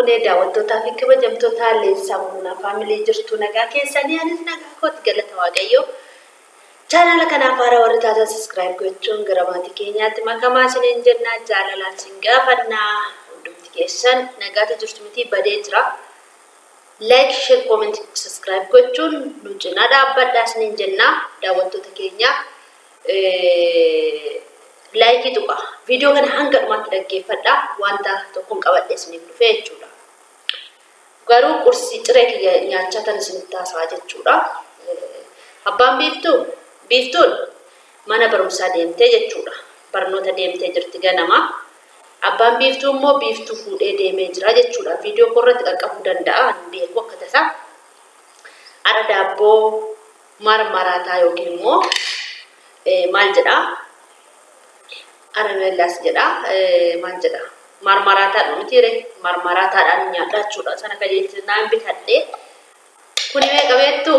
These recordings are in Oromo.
mo'annee daawwattootaa fi kabajamtoota Leensaa faamilii jirtu nagaa keessanii anis nagaa kootti galata Waaqayyoo. Channel kanaaf haaraa warri taatan subscribe gochuun gara maatii keenyaatti makamaa isiniin jennaa jaalalaan isin gaafannaa hundumti keessan nagaatu jirtu miti badee jira. Like, share, comment, subscribe gochuun nu cinaa dhaabbadhaa isiniin jennaa daawwattoota keenya. Like tuqa video kana hanga dhumaatti dhaggeeffadhaa wanta tokkoon qabadhee isiniif dhufee jechuudha. Garuu qursii ciree kiyya nyaachaa tan isinitti haasaa jechuudha. Abbaan biiftuun mana barumsaa deemtee jechuudha. Barnoota deemtee jirti ganama. Abbaan biiftuu immoo biiftuu fuudhee deemee jira jechuudha. Video korratti qaqqabuu danda'a hin beeku akka tasaa. Ara daabboo marmaraataa yookiin immoo maal jedhaa? Aramellaas jedha maal jedha marmaraataa mitiire marmaraataadhaan nyaadhaa jechuudha. Sana kajeelchi naan bitadhee kun meeqa beektu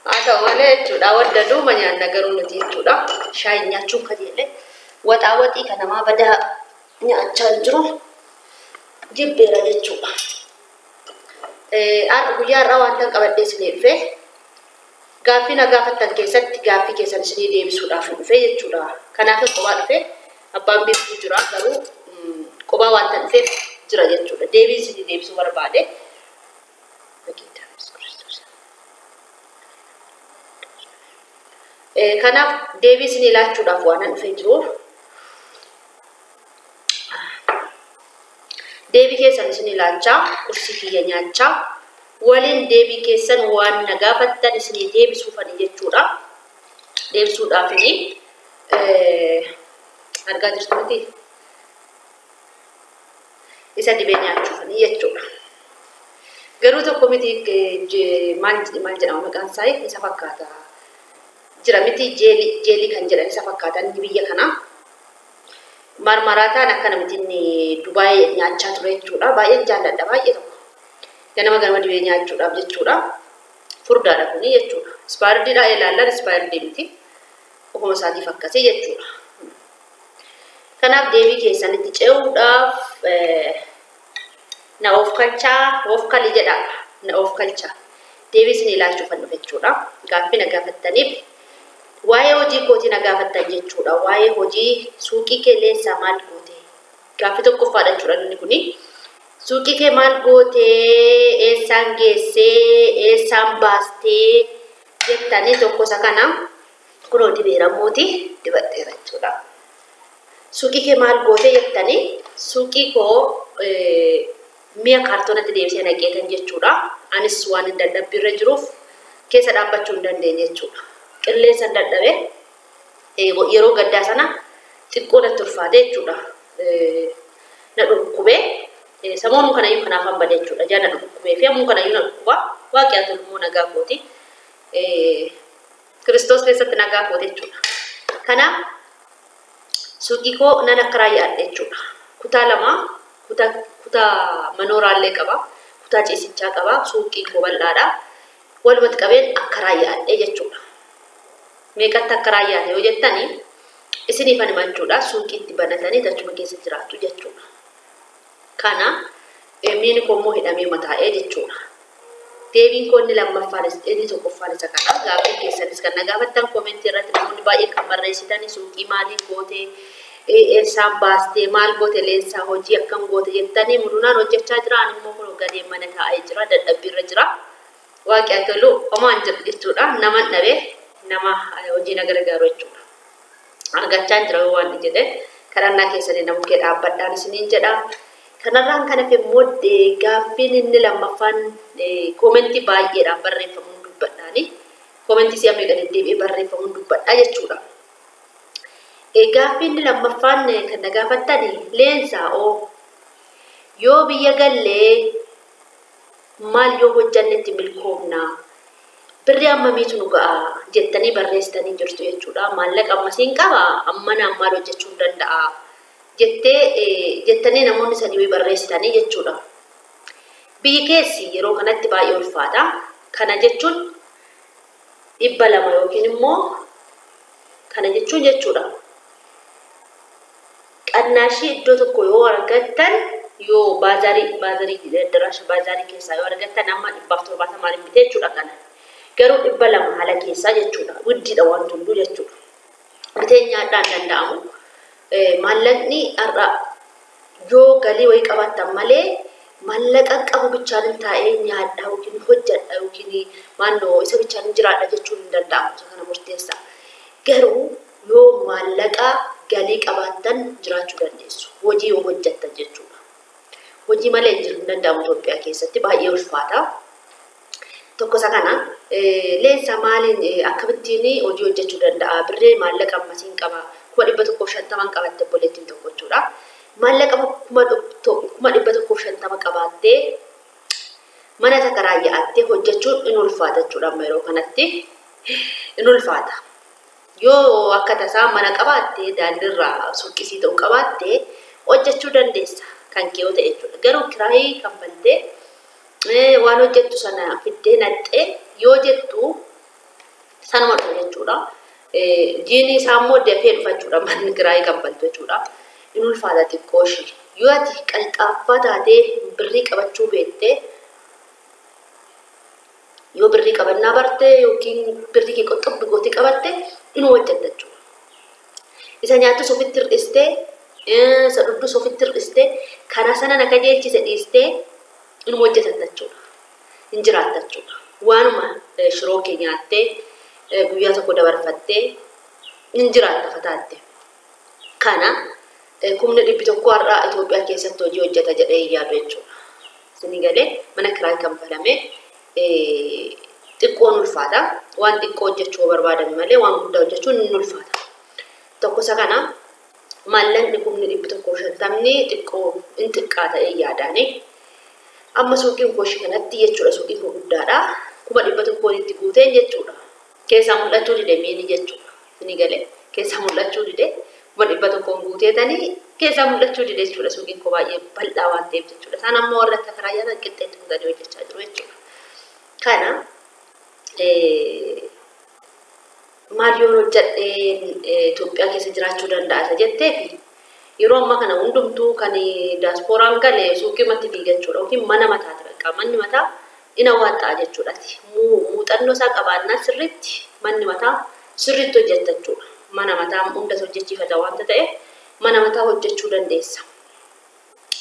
haa ta'u malee jechuudha. Wadda duuma nyaanna garuu nuti jechuudha. Shaayi nyaachuun kajeelle waxaa waxii kan namaa badaa nyaachaa jiru jibbeera jechuudha. Guyyaa irraa wanta qabadhee isinii dhufee gaaffii na gaafattan keessatti gaaffii keessan isinii deebisuudhaaf dhufee jechuudha. Kanaaf qophaa dhufee abbaan biiftuu jira garuu qophaa wanta dhufeef jira jechuudha. Deebii isinii deebisuu barbaade. Kanaaf deebii isinii laachuudhaaf waan dhufee jiruuf deebii keessan isinii laachaa qursii kiyya nyaachaa waliin deebii keessan waan na gaafattan isinii deebisuufani jechuudha. Deebisuudhaafini argaa jirtu miti isa dibee nyaachuufani jechuudha. Garuu tokko miti maal jedhama maqaan isaa isa fakkaata jira miti jeelii kan jedhan isa fakkaatan biyya kana marmaraataan akkana miti Dubaay nyaachaa ture jechuudha. Baay'een jaalladha baay'ee tokko. Ganama dibee nyaachuudhaaf jechuudha. Furdaadha kuni jechuudha. Ispaayirdiidha ilaallan ispaayirdi miti. Ofuma isaatiif akkasii jechuudha. Kanaaf deebii keessanitti ce'uudhaaf na of kalii jedha. Na of kalchaa. Deebii isin ilaalchuufan dhufe jechuudha. Gaaffii na gaafattaniif waa'ee hojii kootii na gaafattan jechuudha. Waa'ee hojii suuqii kee Leensaa maal goote? Gaaffii tokkoffaadha jechuudha inni kuni. Suuqii kee maal gootee? Eessaan geessee? Eessaan baastee? Jettanii tokko isa kana kunoo dibeeramuuti dibadheera jechuudha. Suuqii kee maal gootee jettanii suuqii koo mi'a kaartoonatti deebisee naqeetan jechuudha. Anis waan hin dadhabbiirra jiruuf keessa dhaabbachuu hin dandeenye jechuudha. Qilleensa hin dadhabee yeroo gaddaa sana xiqqoo natti ulfaate jechuudha. Na dhukkubee samoonuu kanayyuu kanaaf hambade jechuudha. Jaa na dhukkubee fi ammuu kanayyuu na dhukkuba. Waaqii immoo nagaa kooti. Kiristoos keessatti nagaa kooti jechuudha. Kanaaf suuqii koo nan akka raayyaadha jechuudha. Kutaa lama kutaa manooraallee qaba. Kutaa ciisichaa qaba. Suuqii koo bal'aadha. Walumatti qabeen akka raayyaadha jechuudha. Meeqatti akka raayyaadha yoo jettanii isiniif ani jechuudha. Suuqii itti banatanii achuma keessa jiraattu jechuudha. Kana miini koo immoo hidhamee mataa'ee jechuudha. Deebiin koo inni lammaffaanis inni tokkoffaan isa kana. Gaaffii keessanis kan na gaafattan koomentii irratti namoonni baay'een kan barreessitanii suuqii maaliin gootee eessaan baastee maal goote Leensaa hojii akkam goote jettanii mudunaan hojjechaa jira. Ani immoo kun gadeen mana taa'ee jira dadhabbiirra jira. Waaqii haa tolu homaan jiru jechuudha. Nama dhabee nama hojii na gargaaru jechuudha. Argachaa jira waan jedhe kadhannaa keessanii nama bukkee dhaabbadhaan isiniin jedha. Kanarraan kan hafe immoo gaaffiin inni lammaffaan koomentii baay'eedhaan barreeffamuun dubbadhaani. Koomentii si'a meeqa deddeebi'ee barreeffamuun dubbadhaa jechuudha. Gaaffiin inni lammaffaan kan na gaafattan Leensaa yoo biyya gallee maal yoo hojjannetti milkoomnaa? Birri ammamiitu nu ga'a jettanii barreessitanii jirtu jechuudha. Maallaqa ammasiin qaba ammanaan maal hojjechuu danda'a jettanii namoonni sadii barreessitanii jechuudha. Biyyi keessi yeroo kanatti baay'ee ulfaata. Kana jechuun 200 yookiin immoo kana jechuudha. Qannaashii iddoo tokko yoo argattan yoo baazarii darasha baazarii keessaa yoo argattan amma 170 bitee jechuudha kana. Garuu 200 haala keessaa jechuudha. Guddiidha waan hunduu jechuudha. Bitee nyaadhaan danda'amu. Maallaqni har'a yoo galii wayii qabaattan malee maallaqa qabu bichaan taa'ee nyaadhaa yookiin hojjedha yookiin maannoo isa bichaan jiraadha jechuun hin danda'amu. Isa kana murteessa. Garuu yoo maallaqa galii qabaattan jiraachuu dandeessu. Hojii yoo hojjettan jechuudha. Hojii malee hin jiru hin danda'amu Itoophiyaa keessatti baay'ee ulfaata. Tokko isa kana leensa maaliin akkamittiin hojii hojjechuu danda'a? Birree maallaqa ammasiin qaba. 150 qabatte boleettiin tokko jechuudha. Maallaqa 150 qabaattee mana takaraayyaatti hojjechuun in ulfaata jechuudha amma yeroo kanatti in ulfaata. Yoo akka tasaa mana qabaattee daandiirraa suuqisii ta'u qabaattee hojjechuu dandeessa kan kee yoo ta'e jechuudha. Garuu kiraayii kanfaltee waan hojjettu sana fiddee naqxee yoo jettu sanuma dhufu jechuudha. Jiini isaa immoo dafee dhufa jechuudha manni kiraayii kanfaltu jechuudha. In ulfaata xiqqoo ishee yoo ati qalxaaffaa taatee birrii qabachuu beektee yoo birrii qabannaa bartee yookiin birrii kee qoxxabbi gootii qabatte in hojjetta jechuudha. Isa nyaattu sofitti hir'istee isa dhudhu sofitti hir'istee kana sana naka jeechise dhiistee in hojjetta jechuudha. In jiraatta jechuudha. Waanuma shiroo kee nyaattee guyyaa tokko dabarfattee in jiraatta fataatte. Kana kumni 100 har'aa Itoophiyaa keessatti hojii hojjeta jedhee yaadu jechuudha. Isin galee mana kiraayii kanfalamee xiqqoon ulfaata. Waan xiqqoo hojjechuu barbaadame malee waan guddaa hojjechuun hin ulfaata. Tokko isa kana maallaqni kumni 150 xiqqoo in xiqqaa ta'ee yaadaani. Amma suuqiin kooshii kanatti jechuudha suuqiin koo guddaadha. 100 itti guuteen jechuudha. Keessaa mul'achuu dide miini jechuudha. Isin galee keessaa mul'achuu dide 100 guuteetanii keessaa mul'achuu dide jechuudha suuqiin koo baay'ee bal'aa waan ta'eef jechuudha. Isaan amma warra akka karaayyaa qixxeetti mudanii hojjechaa jiru jechuudha. Kana maal yoo hojjedhee Itoophiyaa keessa jiraachuu danda'a jettee fi yeroo ammaa kana hundumtuu kan diasporaan galee suuqimatti fiiga jechuudha yookiin mana mataati bakka manni mataa ina waaxaa jechuudha. Muuxannoo isaa qabaannaa sirriitti manni mataa sirriitti hojjetta jechuudha. Mana mataa hundas hojjechiifata waanta ta'eef mana mataa hojjechuu dandeessa.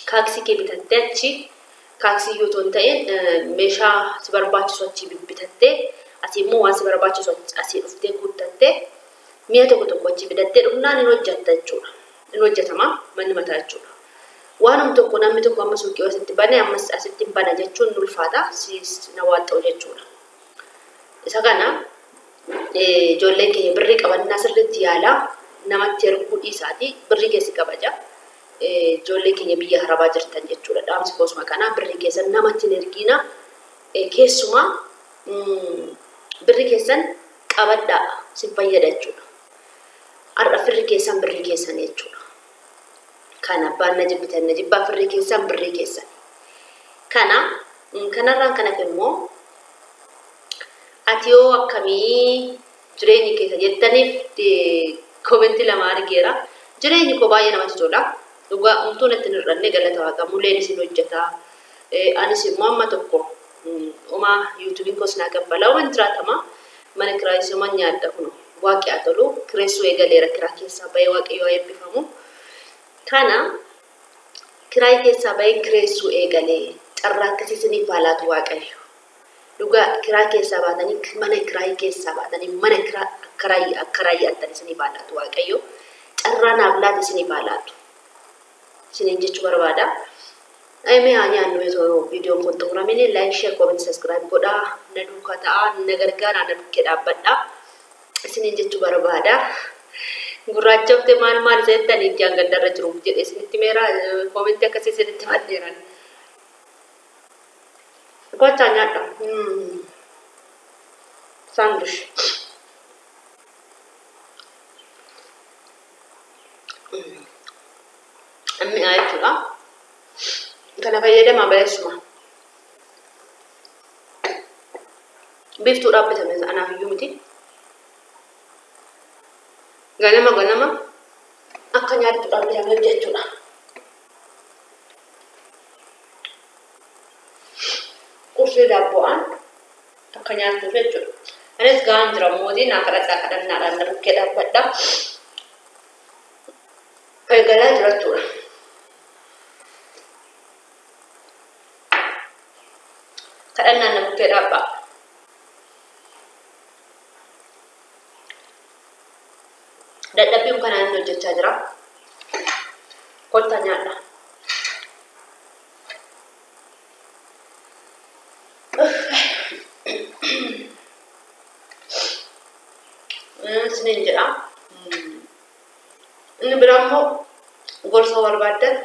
Kaaksii kee bitattee achi kaaksii yoo ta'in meeshaa si barbaachisu achi bitattee asii immoo waan si barbaachisu asii dhuftee guuttattee mi'a tokko achi fidattee dhufnaan in hojjetta jechuudha. In hojjetama manni mataa jechuudha. Waanuma tokko namni tokko amma suuqii asitti bane ammas asitti hin bana jechuun ulfaata siis na waaxa'u jechuudha. Isa kana ijoolleen keenya birrii qabannaa sirriitti yaala namatti erguu dhiisaati birrii keessi kabaja. Ijoollee keenya biyya harabaa jirtan jechuudha. Dhaamsi koosuma kanaa birrii keessan namatti hin ergina. Keessumaa birrii keessan qabadhaa sin fayyada jechuudha. Har'a firri keessan birrii keessan jechuudha. Kana abbaan na jibbitan na jibbaa firri keessan birrii keessan. Kanarraan kana immoo ati yoo akkamii jireenyi keessa jettaniif koomenti lama argeera. Jireenyi koo baay'ee namatti tola. Dhugaa umtuun ittiin hir'anne galata waaqa mulleen isin hojjeta. Anis immoo amma tokko oma yuutuubiin koos naa gabbala waan jiraatama mana kiraayii man nyaadha kuno waaqi haa tolu kireessuu eegaleera kiraa keessaa bahee waaqayyoo eebbifamu. Kana kiraayii keessaa bahee kireessuu eegalee carraa akkasii isiniif haalaatu waaqayyo. Dhugaa kiraa keessaa baatanii mana kiraayii keessaa baatanii mana kiraayii attan isiniif haalaatu waaqayyo. Carraa naaf laata isiniif haalaatu. Isiniin jechuu barbaada. Aimee nyaannu yoo viidiyoon kun xumuramee like share comment subscribe godhaa na duukaa ta'aa na gargaaraa na bukkee dhaabbadhaa. Isiniin jechuu barbaada. Gurraachaftee maal seettanii ijaan gaddarra jiru jedhee isinitti meera comment akkasii isinitti maddeeran. Gochaa nyaadha. Sandwich. Ammi jechuudha. Kana fayyadama baay'isuma. Biiftuu dhaabbatame anaaf iyyuu miti. Ganama akka nyaattu dhaabbatame jechuudha. daabbo'aan akka nyaattuuf jechuudha. Anis gaan jira mootiin akka dhadhaa kadhannaadhaan na bukkee dhaabbadha. Eegalaa jira jechuudha. Kadhannaan na bukkee dhaabbaa. Dadhabbiin kanaan hojjechaa jira. Kottaa nyaadha. Sinin jedha. Inni biraa immoo gorsa barbaaddan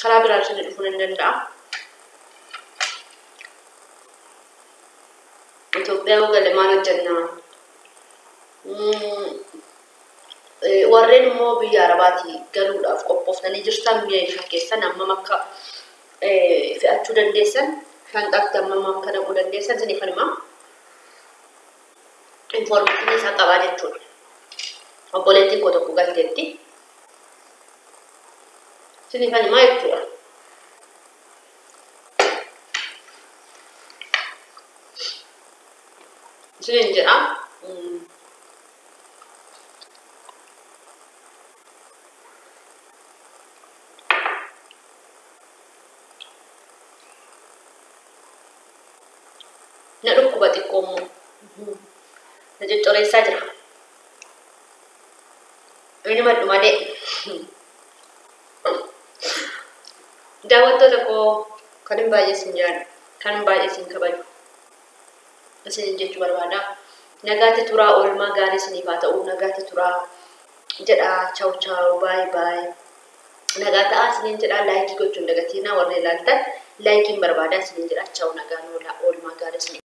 karaa biraa isin dhufuun hin danda'a. Itoophiyaa galee maal hojjannaa? Warreen immoo biyya Arabaatii galuudhaaf qophooftanii jirtan meeshaa keessan hammam akka fe'achuu dandeessan, shanxaatti hammam akka naquu dandeessan isiniif himaa. Information isaa qabaa jechuudha. Obboleettiin koo tokko galteetti. Isiniif himaa jechuudha. Isiniin jedha. Na dhukkuba xiqqoommoo. Na jeccoreessaa jira. Inni maddu malee. Daawwattoota koo kan hin baay'ee isin jaalladhu, kan hin baay'ee isin kabaju. Isin jechuu barbaada. Nagaatti turaa oolmaa gaarii isiniif haa ta'u. Nagaatti turaa jedha. Ciao ciao bye bye. Nagaa ta'aa isiniin jedha. Laayikii gochuun dagatiin warra ilaaltan laayikiin barbaada isiniin jedha. Ciao nagaan oolmaa gaarii isiniif.